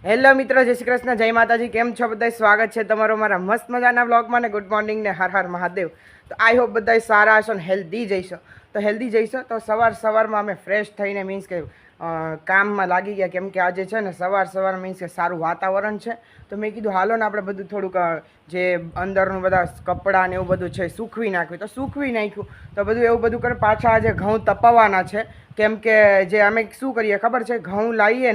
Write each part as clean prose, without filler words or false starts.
Hello મિત્રો, જય શ્રી કૃષ્ણ, જય માતાજી. કેમ છો બધા? સ્વાગત છે તમારો મારા મસ્ત મજાના બ્લોગમાં ને ગુડ મોર્નિંગ ને હર હર મહાદેવ. તો આઈ હોપ બધા સારા હશો ને હેલ્ધી જઈશો. તો હેલ્ધી જઈશો તો સવારમાં અમે ફ્રેશ થઈને મીન્સ કે કામમાં લાગી ગયા, કેમ કે આજે છે ને સવાર મીન્સ કે સારું વાતાવરણ છે. તો મેં કીધું હાલો ને આપણે બધું થોડુંક જે અંદરનું બધા કપડાં ને એવું બધું છે સૂકવી નાખ્યું. તો સૂકવી નાખ્યું તો બધું એવું બધું કરે. પાછા આજે ઘઉં તપાવવાના છે, કેમ કે જે અમે શું કરીએ ખબર છે, ઘઉં લાવીએ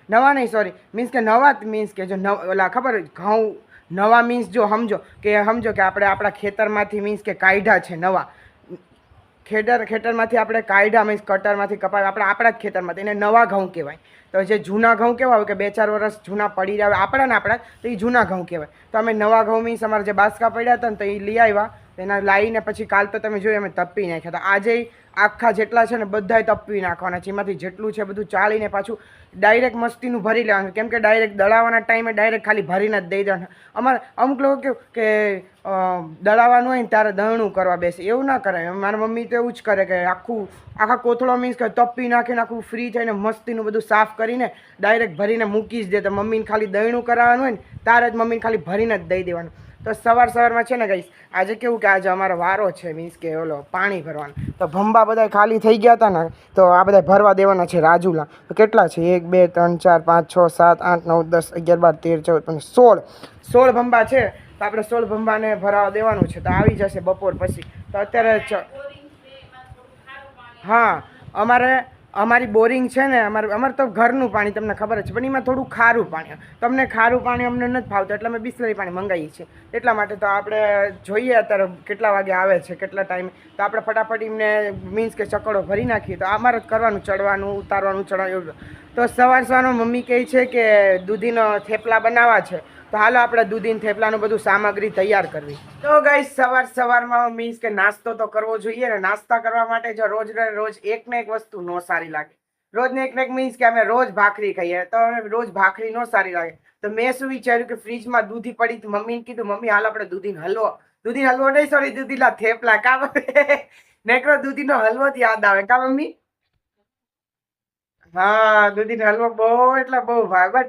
નવા નહીં સોરી મીન્સ કે નવા મીન્સ કે જો ઓલા ખબર ઘઉં નવા મીન્સ જો સમજો કે આપણે આપણા ખેતરમાંથી મીન્સ કે કાઢ્યા છે નવા ખેતરમાંથી આપણે કાઢ્યા મીન્સ કટરમાંથી કપાવ્યા આપણા જ ખેતરમાંથી, એને નવા ઘઉં કહેવાય. તો જે જૂના ઘઉં કેવા હોય કે 2-4 વર્ષ જૂના પડી રહ્યા આપણા તો એ જૂના ઘઉં કહેવાય. તો અમે નવા ઘઉં મીન્સ અમારા જે બાસકા પડ્યા હતા ને તો એ લઈ આવ્યા. એના લાવીને પછી કાલ તો તમે જોયું અમે તપી નાખ્યા. તો આજે આખા જેટલા છે ને બધાય તપવી નાખવાના છે. એમાંથી જેટલું છે બધું ચાળીને પાછું ડાયરેક્ટ મસ્તીનું ભરી લેવાનું, કેમ કે ડાયરેક્ટ દળાવવાના ટાઈમે ડાયરેક્ટ ખાલી ભરીને જ દઈ દેવાના. અમારે અમુક લોકો કેવું કે દળાવવાનું હોય ને ત્યારે દળણું કરવા બેસે, એવું ના કરાય. મારા મમ્મી તો એવું જ કરે કે આખા કોથળો મીન્સ કે તપી નાખીને આખું ફ્રી થઈને મસ્તીનું બધું સાફ કરીને ડાયરેક્ટ ભરીને મૂકી જ દે. તો મમ્મીને ખાલી દળણું કરાવવાનું હોય ને ત્યારે જ મમ્મીને ખાલી ભરીને જ દઈ દેવાનું. તો સવારમાં છે ને ગાઈસ આજે કેવું કે આજે અમારો વારો છે મીન્સ કે ઓલો પાણી ભરવાનો. તો ભંબા બધા ખાલી થઈ ગયા હતા ને તો આ બધા ભરવા દેવાના છે રાજુલા. તો કેટલા છે? 1 2 3 4 5 6 7 8 9 10 11 12 13 14 15 16 ભંબા છે. તો આપણે 16 ભંબાને ભરાવા દેવાનું છે. તો આવી જશે બપોર પછી. તો અત્યારે હા અમારી બોરિંગ છે ને, અમારે તો ઘરનું પાણી તમને ખબર છે, પણ એમાં થોડું ખારું પાણી. તમને ખારું પાણી અમને નથી ફાવતું એટલે અમે બિસ્લરી પાણી મંગાવીએ છીએ. એટલા માટે તો આપણે જોઈએ અત્યારે કેટલા વાગે આવે છે, કેટલા ટાઈમે. તો આપણે ફટાફટ એમને મીન્સ કે ચકડો ભરી નાખીએ. તો અમારે જ કરવાનું, ચડવાનું ઉતારવાનું એવું. તો સવારમાં મમ્મી કહે છે કે દૂધીનો થેપલા બનાવવા છે. તો હાલો આપણે દૂધીના થેપલાનું બધું સામગ્રી તૈયાર કરવી. તો ગાઈસ સવારમાં મીન્સ કે નાસ્તો તો કરવો જોઈએ ને. નાસ્તા કરવા માટે જો રોજ એક ને એક વસ્તુ નો સારી લાગે. રોજ ને એક મીન્સ કે અમે રોજ ભાખરી ખાઈએ તો અમે રોજ ભાખરી નો સારી લાગે. તો મેં શું વિચાર્યું કે ફ્રીજમાં દૂધી પડી. મમ્મીને કીધું મમ્મી હાલ આપણે દૂધીનો હલવો નહીં સોરી દૂધીના થેપલા કા નેકરો દૂધીનો હલવો જ યાદ આવે કા મમ્મી? હા, દૂધીનો હલવો બહુ ભાવે.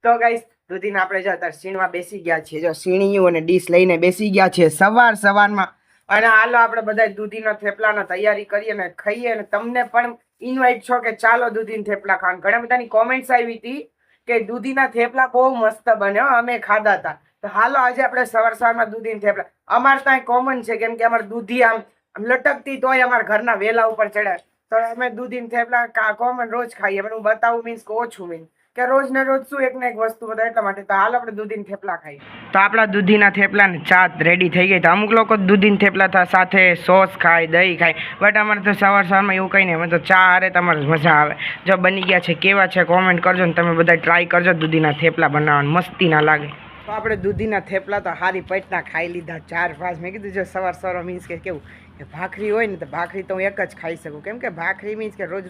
તો ગાઈસ દૂધીને આપણે જો અત્યારે સીણવા બેસી ગયા છીએ. જો સીણીયું અને ડીશ લઈને બેસી ગયા છીએ સવારમાં. અને હાલો આપણે બધા દૂધીના થેપલાનો તૈયારી કરીએ ને ખાઈએ. અને તમને પણ ઇન્વાઇટ છો કે ચાલો દૂધીના થેપલા ખાવાનું. ઘણા બધાની કોમેન્ટ્સ આવી હતી કે દૂધીના થેપલા બહુ મસ્ત બને, અમે ખાધા હતા. તો હાલો આજે આપણે સવારમાં દૂધીના થેપલા. અમારે ત્યાં કોમન છે, કેમ કે અમારે દૂધી આમ લટકતી તોય અમારા ઘરના વેલા ઉપર ચડે. તો અમે દૂધીના થેપલા કોમન રોજ ખાઈએ. પણ હું બતાવું મીન્સ કે ઓછું મીન્સ કે રોજ ને રોજ શું એક ને એક વસ્તુ બધા એટલા માટે. તો હાલ આપણે દૂધીના થેપલા ખાઈએ. તો આપણા દૂધીના થેપલાને ચાટ રેડી થઈ ગઈ. તો અમુક લોકો દૂધીના થેપલા સાથે સોસ ખાય, દહીં ખાય, બટ અમારે તો સવારમાં એવું કંઈ નહીં. અમે તો ચા હારે તમારે મજા આવે. જો બની ગયા છે, કેવા છે કોમેન્ટ કરજો ને તમે બધા ટ્રાય કરજો દૂધીના થેપલા બનાવવાનું, મસ્તી ના લાગે. તો આપણે દૂધીના થેપલા તો હારી પેટના ખાઈ લીધા 4-5. મેં કીધું જો સવાર મીન્સ કે કેવું કે ભાખરી હોય ને તો ભાખરી તો હું એક જ ખાઈ શકું, કેમ કે ભાખરી મીન્સ કે રોજ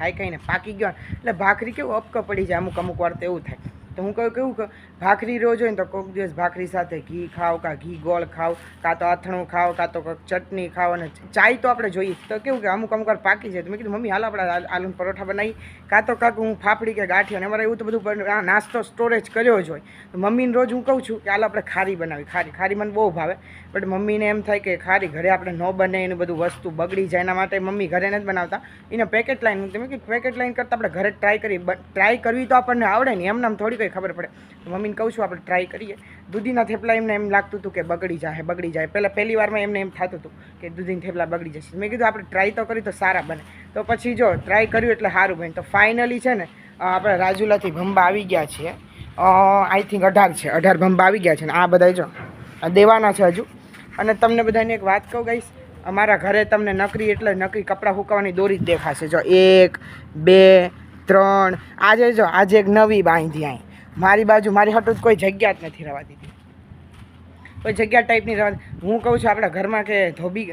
ખાઈને પાકી ગયો એટલે ભાખરી કેવું અપકો પડી જાય. અમુક વાર તો એવું થાય. તો હું કેવું કે ભાખરી રોજ હોય ને તો કોઈક દિવસ ભાખરી સાથે ઘી ખાવ, કાં ઘી ગોળ ખાવ, કાં તો અથણું ખાવ, કાં તો ચટણી ખાવ. અને ચાય તો આપણે જોઈએ. તો કેવું કે અમુક વાર પાકી જાય. તો મેં કીધું મમ્મી હાલ આપણે આલુના પરોઠા બનાવી, કાં તો હું ફાફડી કે ગાંઠિયો. અને અમારે એવું તો બધું નાસ્તો સ્ટોરેજ કર્યો જ હોય. તો મમ્મીને રોજ હું કહું છું કે હાલ આપણે ખારી બનાવી. ખારી મને બહુ ભાવે, બટ મમ્મીને એમ થાય કે ખારી ઘરે આપણે ન બને, એનું બધું વસ્તુ બગડી જાય. એના માટે મમ્મી ઘરે નથી બનાવતા, એને પેકેટ લાઈન. તમે કે પેકેટ લાઈન કરતાં આપણે ઘરે ટ્રાય કરવી તો આપણને આવડે ને, એમને થોડી કંઈ ખબર પડે. તો મમ્મીને કહું છું આપણે ટ્રાય કરીએ. દૂધીના થેપલા એમને એમ લાગતું હતું કે બગડી જાય. પહેલી વારમાં એમને એમ થતું હતું કે દૂધીના થેપલા બગડી જશે. મેં કીધું આપણે ટ્રાય તો કરી તો સારા બને. તો પછી જો ટ્રાય કર્યું એટલે સારું બને. તો ફાઇનલી છે ને આપણે રાજુલાથી ભંબા આવી ગયા છીએ. આઈ થિંક 18 ભંબા આવી ગયા છે. ને આ બધા જો દેવાના છે હજુ. અને તમને બધાને એક વાત કહું ગાઈસ, અમારા ઘરે તમને નકરી કપડાં સુકાવાની દોરી જ દેખાશે. જો 1 2 3 આજે એક નવી બાંધી અહીં મારી બાજુ. મારી હટું કોઈ જગ્યા જ નથી રહેવા દીધી, કોઈ જગ્યા ટાઈપની રહેવા. હું કહું છું આપણા ઘરમાં કે ધોબી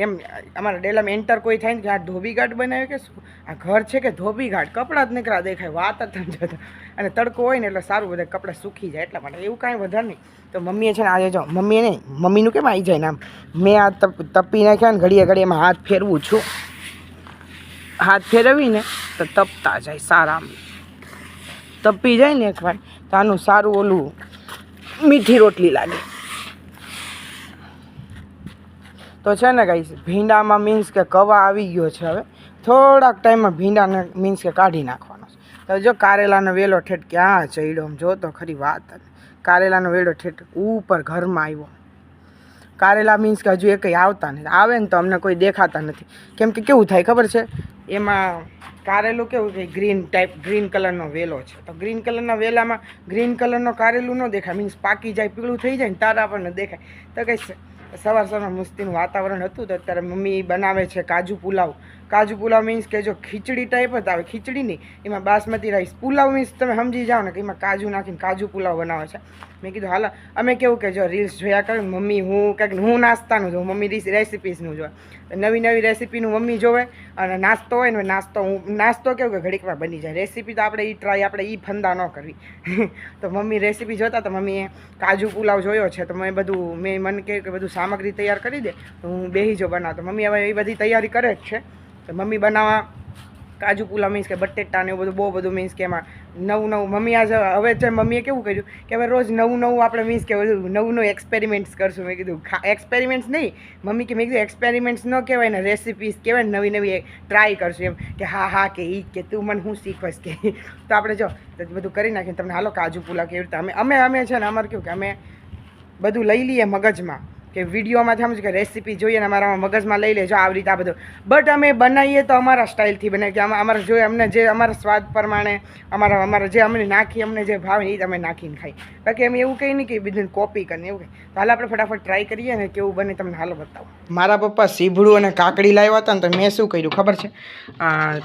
એમ અમારા ડેલામાં એન્ટર કોઈ થાય ને કે આ ધોબી ઘાટ બનાવ્યો કે શું આ ઘર છે કે ધોબી ઘાટ. કપડાં જ નીકળ્યા દેખાય, વાત જ સમજાતો. અને તડકો હોય ને એટલે સારું બધા કપડાં સૂકી જાય એટલા માટે, એવું કાંઈ વધારે નહીં. તો મમ્મીએ છે ને આજે જો મમ્મીનું કેમ આવી જાય ને આમ મેં આ તપી નાખ્યા ને ઘડીએ એમાં હાથ ફેરવું છું. હાથ ફેરવીને તો તપતા જાય સારા, તપી જાય ને એકવાર તો આનું સારું ઓલું મીઠી રોટલી લાગે. તો છે ને ગાઈસ ભીંડામાં મીન્સ કે કવા આવી ગયો છે. હવે થોડાક ટાઈમમાં ભીંડાને મીન્સ કે કાઢી નાખવાનો છે. તો જો કારેલાનો વેલો ઠેઠ ક્યાં ચડ્યો જો તો ખરી વાત. કારેલાનો વેલો ઠેઠ ઉપર ઘરમાં આવ્યો. કારેલા મીન્સ કે હજુ એ કંઈ આવતા નથી, આવે ને તો અમને કોઈ દેખાતા નથી. કેમ કે કેવું થાય ખબર છે, એમાં કારેલું કેવું કે ગ્રીન કલરનો વેલો છે. તો ગ્રીન કલરના વેલામાં ગ્રીન કલરનો કારેલું ન દેખાય, મીન્સ પાકી જાય પીળું થઈ જાય ને તારા આપણને દેખાય. તો કંઈ સવારમાં મસ્તીનું વાતાવરણ હતું. તો અત્યારે મમ્મી બનાવે છે કાજુ પુલાવ. કાજુ પુલાવ મીન્સ કે જો ખીચડી ટાઈપ જ આવે, ખીચડી નહીં, એમાં બાસમતી રાઈસ. પુલાવ મીન્સ તમે સમજી જાઓ ને કે એમાં કાજુ નાખીને કાજુ પુલાવ બનાવે છે. મેં કીધું હાલ અમે કેવું કે જો રીલ્સ જોયા કરે મમ્મી, હું કંઈક હું નાસ્તાનું જોઉં, મમ્મી રેસીપીસનું જોવે, નવી નવી રેસીપીનું મમ્મી જોવે. અને નાસ્તો હોય ને નાસ્તો કેવું કે ઘડીકમાં બની જાય. રેસીપી તો આપણે આપણે એ ફંદા ન કરવી. તો મમ્મી રેસીપી જોતા તો મમ્મીએ કાજુ પુલાવ જોયો છે. તો મેં મને કહ્યું કે બધું સામગ્રી તૈયાર કરી દે તો હું બેહી જો બનાવતો. મમ્મી હવે એ બધી તૈયારી કરે જ છે. તો મમ્મી બનાવવા કાજુ પુલાવ મીન્સ કે બટેટા ને એવું બધું બહુ બધું મીન્સ કે એમાં નવું મમ્મી આજે હવે છે મમ્મીએ કેવું કર્યું કે હવે રોજ નવું આપણે મીન્સ કે બધું નવું એક્સપેરિમેન્ટ્સ કરશું. મેં કીધું એક્સપેરિમેન્ટ્સ નહીં મમ્મી, કે મેં કીધું એક્સપેરિમેન્ટ્સ ન કહેવાય ને, રેસીપીસ કહેવાય ને, નવી ટ્રાય કરશું એમ. કે હા કે કે તું મને હું શીખવાશ કે. તો આપણે જો બધું કરી નાખીને તમને હાલો કાજુ પુલાવ કેવી રીતે અમે છે ને અમારે કેવું કે અમે બધું લઈ લઈએ મગજમાં, કે વિડીયોમાંથી સમજ કે રેસીપી જોઈએ ને અમારા મગજમાં લઈ લેજો આવી રીતે આ બધું. બટ અમે બનાવીએ તો અમારા સ્ટાઇલથી બનાવીએ, કે અમારે જોઈએ અમને જે અમારા સ્વાદ પ્રમાણે અમારા જે અમને નાખી અમને જે ભાવે એ તમે નાખીને ખાઈ. બાકી અમે એવું કંઈ નહીં કે બીજું કોપી કરીને એવું કંઈ. તો હાલ આપણે ફટાફટ ટ્રાય કરીએ ને કેવું બને તમને હાલો બતાવો. મારા પપ્પા સીભડું અને કાકડી લાવ્યા હતા ને તો મેં શું કર્યું ખબર છે,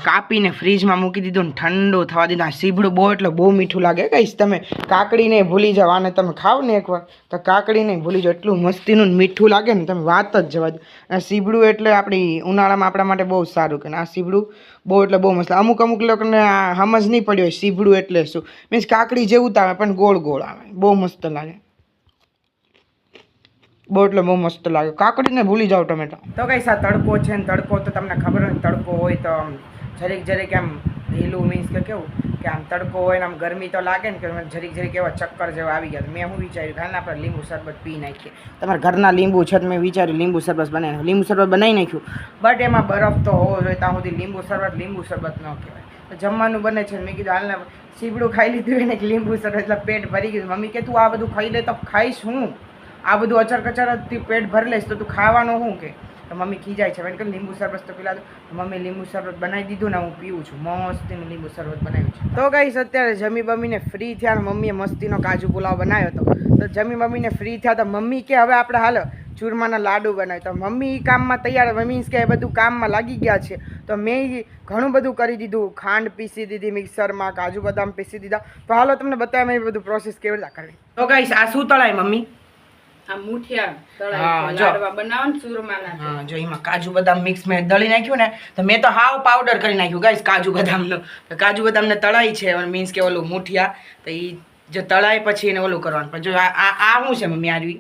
કાપીને ફ્રીજમાં મૂકી દીધું ને ઠંડુ થવા દીધું. સીભડું બહુ એટલે બહુ મીઠું લાગે કહીશ, તમે કાકડીને ભૂલી જાઓ. આને તમે ખાવ ને એકવાર તો કાકડીને ભૂલી જાઓ, એટલું મસ્તીનું મીઠું લાગે ને તમે વાત જ જવા દો. અને સીભડું એટલે આપણી ઉનાળામાં આપણા માટે બહુ સારું કે આ સીભડું બહુ એટલે બહુ મસ્ત. અમુક લોકોને સમજ નહીં પડી હોય સીભડું એટલે શું. મીન્સ કાકડી જેવું જ આવે પણ ગોળ ગોળ આવે, બહુ મસ્ત લાગે, બહુ એટલે બહુ મસ્ત લાગે. કાકડીને ભૂલી જાઓ ટમેટા. તો કઈ સા તડકો છે ને, તડકો તો તમને ખબર હોય ને, તડકો હોય તો જરીક આમ ઢીલું મીન્સ કે કેવું કે આમ તડકો હોય ને આમ ગરમી તો લાગે ને, કે જરીક એવા ચક્કર જેવા આવી ગયા. મેં હું વિચાર્યું કે હાલ આપણે લીંબુ શરબત પી નાખીએ. તમારા ઘરના લીંબુ છે તો મેં વિચાર્યું લીંબુ શરબત બનાવી લીંબુ શરબત બનાવી નાખ્યું. બટ એમાં બરફ તો હોવો જોઈએ, ત્યાં સુધી લીંબુ શરબત ન કહેવાય. તો જમવાનું બને છે મેં કીધું હાલને સીબડું ખાઈ લીધું એને લીંબુ શરબત એટલે પેટ ભરી ગયું. મમ્મી કે તું આ બધું ખાઈ લે તો ખાઈશ હું, આ બધું અચર કચરથી પેટ ભરી લઈશ તો તું ખાવાનું શું કે. તો મમ્મી ખીજાય છે, મેં કહ્યું લીંબુ શરબત તો પીલા દો. મમ્મી લીંબુ શરબત બનાવી દીધું ને હું પીવું છું, મસ્તીનું લીંબુ શરબત બનાવ્યું છે. તો ગાઈસ અત્યારે જમી બમીને ફ્રી થયા ને મમ્મીએ મસ્તીનો કાજુ પુલાવ બનાવ્યો હતો. તો જમી મમ્મીને ફ્રી થયા તો મમ્મી કે હવે આપણે હાલ ચૂરમાના લાડુ બનાવ્યા. તો મમ્મી એ કામમાં તૈયાર, મીન્સ કે એ બધું કામમાં લાગી ગયા છે. તો મેં ઘણું બધું કરી દીધું, ખાંડ પીસી દીધી મિક્સરમાં, કાજુ બદામ પીસી દીધા. તો હાલો તમને બતાવ્યા મેં બધું પ્રોસેસ કેવી રીતે કરવી. તો ગાઈસ આ શું તળાય મમ્મી? આ મુઠિયા તળાય લાડવા બનાવો ને ચૂરમાના. હા જો એમાં કાજુ બદામ મિક્સ મેં દળી નાખ્યું ને, તો મેં તો હાવ પાવડર કરી નાખ્યું ગાઈસ કાજુ બદામનું. તો કાજુ બદામને તળાય છે મીન્સ કે ઓલું મુઠિયા. તો એ જો તળાય પછી એને ઓલું કરવાનું. પણ જો આ શું છે મમ્મી? આરવી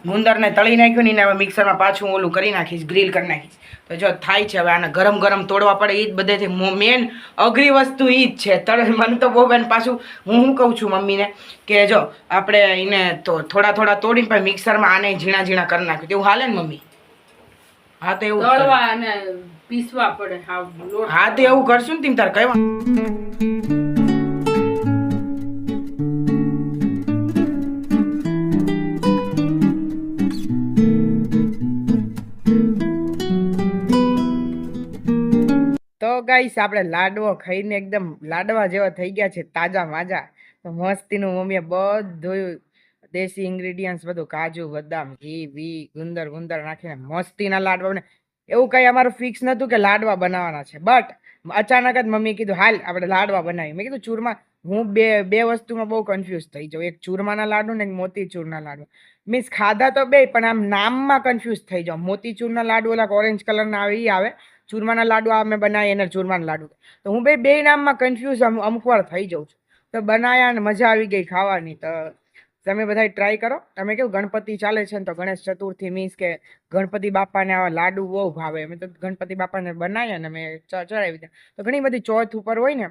ગુંદરને તળી નાખ્યું ને એને હવે મિક્સરમાં પાછું ઓલું કરી નાખીશ, ગ્રીલ કરી નાખીશ. તો જો થાય છે હવે આને ગરમ તોડવા પડે. એ જ બધેથી મેન અઘરી વસ્તુ એ જ છે તળે. મને તો બહુ બેન પાછું હું શું કહું છું મમ્મીને કે જો આપણે એને તો થોડા તોડીને પછી મિક્સરમાં આને ઝીણા કરી નાખ્યું તેવું હાલે ને મમ્મી? હા તો એવું તળવા અને પીસવા પડે. હા તો એવું કરશું ને તેમ તાર કહેવા. તો ગાઈસ આપણે લાડવો ખાઈને એકદમ લાડવા જેવા થઈ ગયા છે, તાજા માજા. તો મસ્તીનું મમ્મીએ બધું દેશી ઇન્ગ્રીડિયન્ટ્સ બધું કાજુ બદામ ઘી ગુંદર નાખીને મસ્તીના લાડવા બને. એવું કંઈ અમારું ફિક્સ નહોતું કે લાડવા બનાવવાના છે, બટ અચાનક જ મમ્મીએ કીધું હાલ આપણે લાડવા બનાવીએ. મેં કીધું ચૂરમા, હું બે વસ્તુમાં બહુ કન્ફ્યુઝ થઈ જાઉં, એક ચૂરમાના લાડુ ને એક મોતીચૂરના લાડુ. મીન્સ ખાધા તો બે પણ આમ નામમાં કન્ફ્યુઝ થઈ જાઉં. મોતીચૂરના લાડુ ઓલા ઓરેન્જ કલરના આવે એ આવે, ચૂરમાના લાડુ આ મેં બનાવી એને ચૂરમાના લાડુ. તો હું બે નામમાં કન્ફ્યુઝ અમુક વાર થઈ જાઉં છું. તો બનાવ્યા અને મજા આવી ગઈ ખાવાની. તો તમે બધા ટ્રાય કરો. તમે કેવું ગણપતિ ચાલે છે ને તો ગણેશ ચતુર્થી મીન્સ કે ગણપતિ બાપાને આવા લાડુ બહુ ભાવે. અમે તો ગણપતિ બાપાને બનાવ્યા ને અમે ચડાવી દે. તો ઘણી બધી ચોથ ઉપર હોય ને.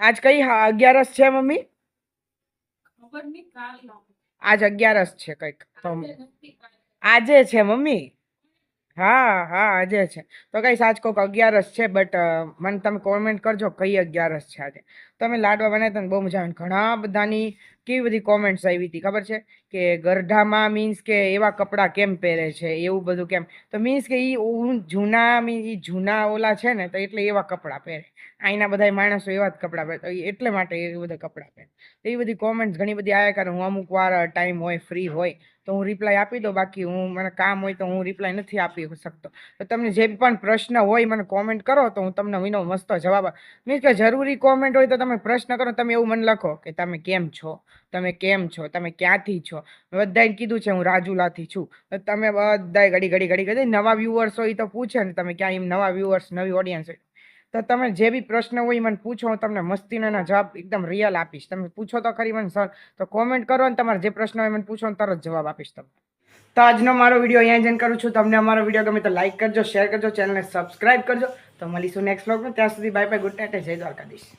આજ કઈ 11 છે મમ્મી? ખબર નહીં કાલ આજ 11 છે કંઈક. તો આજે છે મમ્મી. હા હા આજે છે. તો કઈ આજ કોક 11 છે બટ મને તમે કોમેન્ટ કરજો કઈ 11 છે આજે. તમે લાડવા બનાવ્યા હતા ને બહુ મજા આવે. ઘણા બધાની કેવી બધી કોમેન્ટ્સ આવી હતી ખબર છે કે ગરઢામાં મીન્સ કે એવા કપડાં કેમ પહેરે છે એવું બધું કેમ. તો મીન્સ કે ઈ જૂના ઓલા છે ને તો એટલે એવા કપડાં પહેરે. અહીંના બધા માણસો એવા જ કપડાં પહેરે તો એટલે માટે એ બધા કપડાં પહેરે. તો એ બધી કોમેન્ટ્સ ઘણી બધી આવ્યા કરે. હું અમુક વાર ટાઈમ હોય ફ્રી હોય તો હું રિપ્લાય આપી દઉં. બાકી મને કામ હોય તો હું રિપ્લાય નથી આપી શકતો. તો તમને જે પણ પ્રશ્ન હોય મને કોમેન્ટ કરો તો હું તમને વિનો મસ્ત જવાબ મીન્સ કે જરૂરી કોમેન્ટ હોય તો તમે પ્રશ્ન કરો. તમે એવું મને લખો કે તમે કેમ છો, તમે કેમ છો, તમે ક્યાંથી છો. બધાએ કીધું છે હું રાજુલાથી છું. તો તમે બધાએ ઘડી નવા વ્યુઅર્સ હોય તો પૂછે ને તમે ક્યાં એમ નવા વ્યુઅર્સ નવી ઓડિયન્સ હોય તો તમે જે બી પ્રશ્ન હોય મને પૂછો. હું તમને મસ્તીના એના જવાબ એકદમ રિયલ આપીશ. તમે પૂછો તો ખરી મને સર. તો કોમેન્ટ કરો ને તમારે જે પ્રશ્ન હોય મને પૂછો ને તરત જવાબ આપીશ તમને. તો આજનો મારો વિડીયો અહીંયા જ કરું છું. તમને અમારો વિડીયો ગમે તો લાઈક કરજો, શેર કરજો, ચેનલને સબસ્ક્રાઇબ કરજો. તો મળીશું નેક્સ્ટ વ્લોગમાં. ત્યાં સુધી બાય બાય, ગુડ નાઇટ, જય દ્વારકાધીશ.